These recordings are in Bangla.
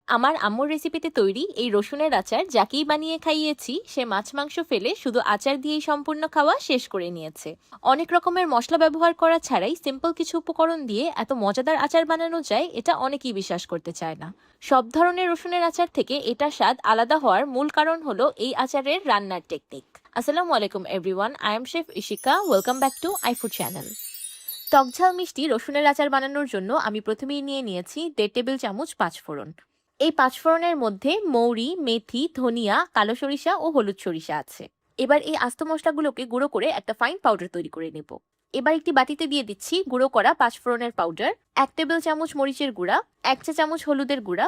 আমার আম্মুর রেসিপিতে তৈরি এই রসুনের আচার যাকেই বানিয়ে খাইয়েছি সে মাছ মাংস ফেলে শুধু আচার দিয়েই সম্পূর্ণ খাওয়া শেষ করে নিয়েছে। অনেক রকমের মশলা ব্যবহার করা ছাড়াই সিম্পল কিছু উপকরণ দিয়ে এত মজাদার আচার বানানো যায়, এটা অনেকেই বিশ্বাস করতে চায় না। সব ধরনের রসুনের আচার থেকে এটা স্বাদ আলাদা হওয়ার মূল কারণ হলো এই আচারের রান্নার টেকনিক। আসসালামু আলাইকুম everyone, I am chef Ishika. Welcome back to iFood channel. টকঝাল মিষ্টি রসুনের আচার বানানোর জন্য আমি প্রথমেই নিয়েছি 1.5 টেবিল চামচ পাঁচফোড়ন। এই পাঁচফোড়নের মধ্যে মৌরি, মেথি, ধনিয়া, কালো সরিষা ও হলুদ সরিষা আছে। এবার এই আস্ত মশলাগুলোকে গুঁড়ো করে একটা ফাইন পাউডার তৈরি করে নেব। এবার একটি বাটিতে দিয়ে দিচ্ছি গুঁড়ো করা পাঁচফোড়নের পাউডার, 1 টেবিল চামচ মরিচের গুঁড়া, 1 চা চামচ হলুদের গুঁড়া,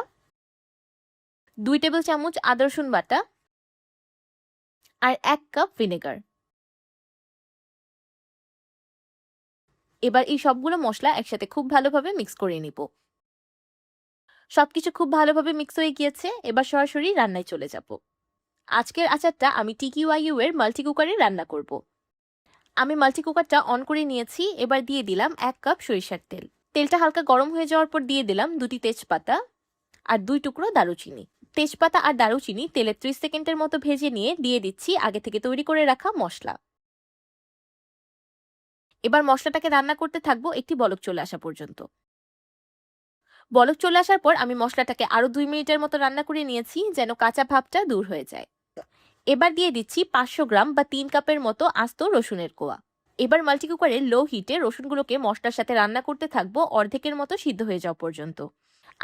2 টেবিল চামচ আদা রসুন বাটা আর 1 কাপ ভিনেগার। এবার এই সবগুলো মশলা একসাথে খুব ভালোভাবে মিক্স করে নিব। সবকিছু খুব ভালোভাবে মিক্স হয়ে গিয়েছে, এবার সরাসরি রান্নায় চলে যাব। আজকের আচারটা আমি টিকিওয়াইউ এর মাল্টি কুকারে রান্না করব। আমি মাল্টি কুকারটা অন করে নিয়েছি। এবার দিয়ে দিলাম 1 কাপ সরিষার তেল। তেলটা হালকা গরম হয়ে যাওয়ার পর দিয়ে দিলাম 2টি তেজপাতা আর 2 টুকরো দারুচিনি। তেজপাতা আর দারুচিনি তেলে 30 সেকেন্ডের মতো ভেজে নিয়ে দিয়ে দিচ্ছি আগে থেকে তৈরি করে রাখা মশলা। এবার মশলাটাকে রান্না করতে থাকবো একটি বলক চলে আসা পর্যন্ত। বলক চলে আসার পর আমি মশলাটাকে আরো 2 মিনিটের মতো রান্না করে নিয়েছি যেন কাঁচা ভাবটা দূর হয়ে যায়। এবার দিয়ে দিচ্ছি 500 গ্রাম বা 3 কাপের মতো আস্ত রসুনের কোয়া। এবার মাল্টি কুকারে লো হিটে রসুনগুলোকে মশলার সাথে রান্না করতে থাকবো অর্ধেকের মতো সিদ্ধ হয়ে যাওয়া পর্যন্ত।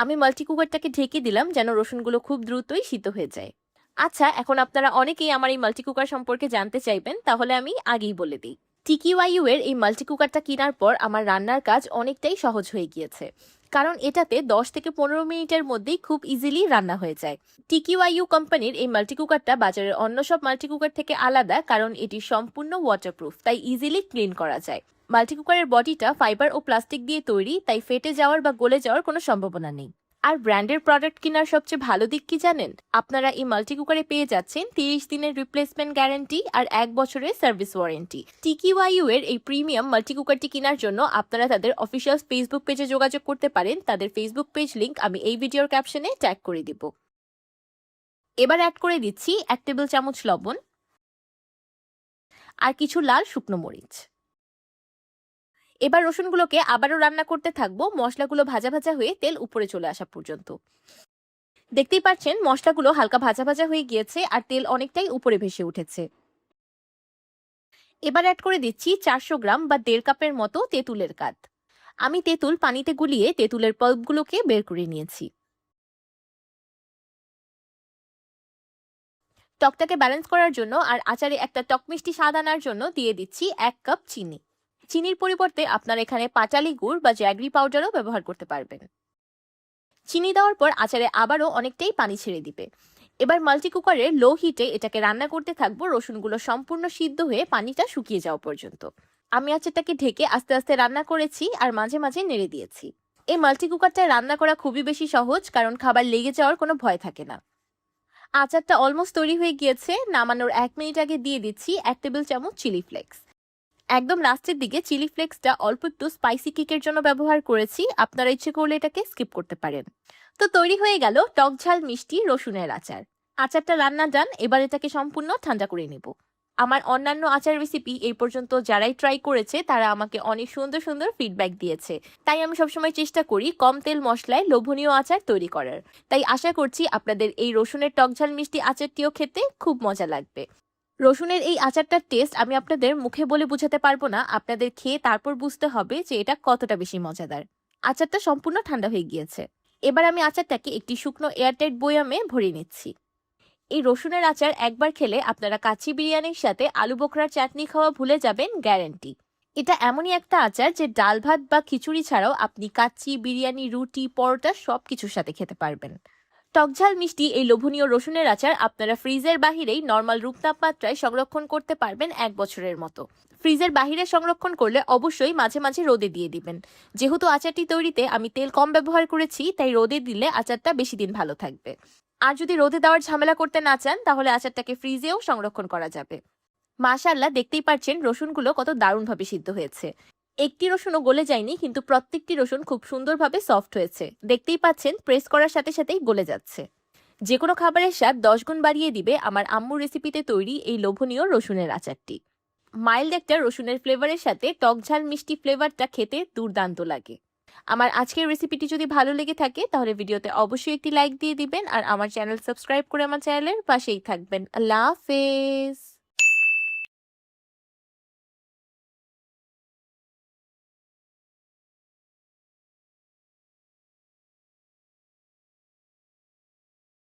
আমি মাল্টি কুকারটাকে ঢেকে দিলাম যেন রসুনগুলো খুব দ্রুতই সিদ্ধ হয়ে যায়। আচ্ছা, এখন আপনারা অনেকেই আমার এই মাল্টি কুকার সম্পর্কে জানতে চাইবেন, তাহলে আমি আগেই বলে দিই। টিকিওয়াইউ এর এই মাল্টি কুকারটা কেনার পর আমার রান্নার কাজ অনেকটাই সহজ হয়ে গিয়েছে, কারণ এটাতে 10 থেকে 15 মিনিটের মধ্যেই খুব ইজিলি রান্না হয়ে যায়। টিকিওয়াইউ কোম্পানির এই মাল্টি কুকারটা বাজারের অন্য সব মাল্টি কুকার থেকে আলাদা, কারণ এটি সম্পূর্ণ ওয়াটারপ্রুফ, তাই ইজিলি ক্লিন করা যায়। মাল্টি কুকারের বডিটা ফাইবার ও প্লাস্টিক দিয়ে তৈরি, তাই ফেটে যাওয়ার বা গলে যাওয়ার কোনো সম্ভাবনা নেই। আর ব্র্যান্ডের প্রোডাক্ট কেনার সবচেয়ে ভালো দিক কি জানেন? আপনারা এই মাল্টি কুকারে পেয়ে যাচ্ছেন 30 দিনের রিপ্লেসমেন্ট গ্যারান্টি আর 1 বছরের সার্ভিস ওয়ারেন্টি। টিকিওয়াইউ এর এই প্রিমিয়াম মাল্টি কুকারটি কেনার জন্য আপনারা তাদের অফিসিয়াল ফেসবুক পেজে যোগাযোগ করতে পারেন। তাদের ফেসবুক পেজ লিংক আমি এই ভিডিওর ক্যাপশনে ট্যাগ করে দিব। এবার অ্যাড করে দিচ্ছি 1 টেবিল চামচ লবণ আর কিছু লাল শুকনো মরিচ। এবার রসুনগুলোকে আবারও রান্না করতে থাকবো মশলাগুলো ভাজা ভাজা হয়ে তেল উপরে চলে আসা পর্যন্ত। দেখতেই পাচ্ছেন মশলাগুলো হালকা ভাজা ভাজা হয়ে গিয়েছে আর তেল অনেকটাই উপরে ভেসে উঠেছে। এবার অ্যাড করে দিচ্ছি 400 গ্রাম বা 1.5 কাপের মতো তেঁতুলের কাঠ। আমি তেঁতুল পানিতে গুলিয়ে তেঁতুলের পাল্পগুলোকে বের করে নিয়েছি। টকটাকে ব্যালেন্স করার জন্য আর আচারে একটা টক মিষ্টি স্বাদ আনার জন্য দিয়ে দিচ্ছি 1 কাপ চিনি। চিনির পরিবর্তে আপনারা এখানে পাটালি গুড় বা জ্যাগরি পাউডারও ব্যবহার করতে পারবেন। চিনি দেওয়ার পর আচারে আবারও অনেকটাই পানি ছেড়ে দিবে। এবার মাল্টি কুকারে লো হিটে এটাকে রান্না করতে থাকবো রসুনগুলো সম্পূর্ণ সিদ্ধ হয়ে পানিটা শুকিয়ে যাওয়া পর্যন্ত। আমি আচারটাকে ঢেকে আস্তে আস্তে রান্না করেছি আর মাঝে মাঝে নেড়ে দিয়েছি। এই মাল্টি কুকারটায় রান্না করা খুবই বেশি সহজ, কারণ খাবার লেগে যাওয়ার কোনো ভয় থাকে না। আচারটা অলমোস্ট তৈরি হয়ে গিয়েছে। নামানোর 1 মিনিট আগে দিয়ে দিচ্ছি 1 টেবিল চামচ চিলি ফ্লেক্স। একদম লাস্টের দিকে চিলি ফ্লেক্সটা অল্প একটু স্পাইসি কিকের জন্য ব্যবহার করেছি, আপনারা ইচ্ছে করলে এটাকে স্কিপ করতে পারেন। তো তৈরি হয়ে গেল টক ঝাল মিষ্টি রসুনের আচার। আচারটা রান্না ডান, এবার এটাকে সম্পূর্ণ ঠান্ডা করে নেব। আমার অন্যান্য আচার রেসিপি এই পর্যন্ত যারাই ট্রাই করেছে তারা আমাকে অনেক সুন্দর সুন্দর ফিডব্যাক দিয়েছে, তাই আমি সবসময় চেষ্টা করি কম তেল মশলায় লোভনীয় আচার তৈরি করার। তাই আশা করছি আপনাদের এই রসুনের টকঝাল মিষ্টি আচারটিও খেতে খুব মজা লাগবে। রসুনের এই আচারটার টেস্ট আমি আপনাদের মুখে বলে বোঝাতে পারবো না, আপনাদের খেয়ে তারপর বুঝতে হবে যে এটা কতটা বেশি মজাদার। আচারটা সম্পূর্ণ ঠান্ডা হয়ে গিয়েছে। এবার আমি আচারটাকে একটি শুকনো এয়ারটাইট বয়ামে ভরে নিচ্ছি। এই রসুনের আচার একবার খেলে আপনারা কাচ্চি বিরিয়ানির সাথে আলু বোখরার চাটনি খাওয়া ভুলে যাবেন, গ্যারান্টি। এটা এমনই একটা আচার যে ডাল ভাত বা খিচুড়ি ছাড়াও আপনি কাচ্চি, বিরিয়ানি, রুটি, পরোটা সবকিছুর সাথে খেতে পারবেন। টকঝাল মিষ্টি এই লোভনীয় রসুনের আচার আপনারা ফ্রিজের বাহিরেই নর্মাল রূপ তাপমাত্রায় সংরক্ষণ করতে পারবেন 1 বছরের মতো। ফ্রিজের বাহিরে সংরক্ষণ করলে অবশ্যই মাঝে মাঝে রোদে দিয়ে দিবেন। যেহেতু আচারটি তৈরিতে আমি তেল কম ব্যবহার করেছি, তাই রোদে দিলে আচারটা বেশি দিন ভালো থাকবে। আর যদি রোদে দেওয়ার ঝামেলা করতে না চান তাহলে আচারটাকে ফ্রিজেও সংরক্ষণ করা যাবে। মাশাআল্লাহ, দেখতেই পাচ্ছেন রসুনগুলো কত দারুণভাবে সিদ্ধ হয়েছে। একটি রসুনও গলে যায়নি, কিন্তু প্রত্যেকটি রসুন খুব সুন্দরভাবে সফট হয়েছে। দেখতেই পাচ্ছেন প্রেস করার সাথে সাথেই গলে যাচ্ছে। যে কোনো খাবারের স্বাদ 10 গুণ বাড়িয়ে দিবে আমার আম্মুর রেসিপিতে তৈরি এই লোভনীয় রসুনের আচারটি। মাইল্ড একটা রসুনের ফ্লেভারের সাথে টক ঝাল মিষ্টি ফ্লেভারটা খেতে দুর্দান্ত লাগে। আমার আজকের রেসিপিটি যদি ভালো লেগে থাকে তাহলে ভিডিওতে অবশ্যই একটি লাইক দিয়ে দিবেন আর আমার চ্যানেল সাবস্ক্রাইব করে আমার চ্যানেলের পাশেই থাকবেন। আল্লাহ হাফেজ।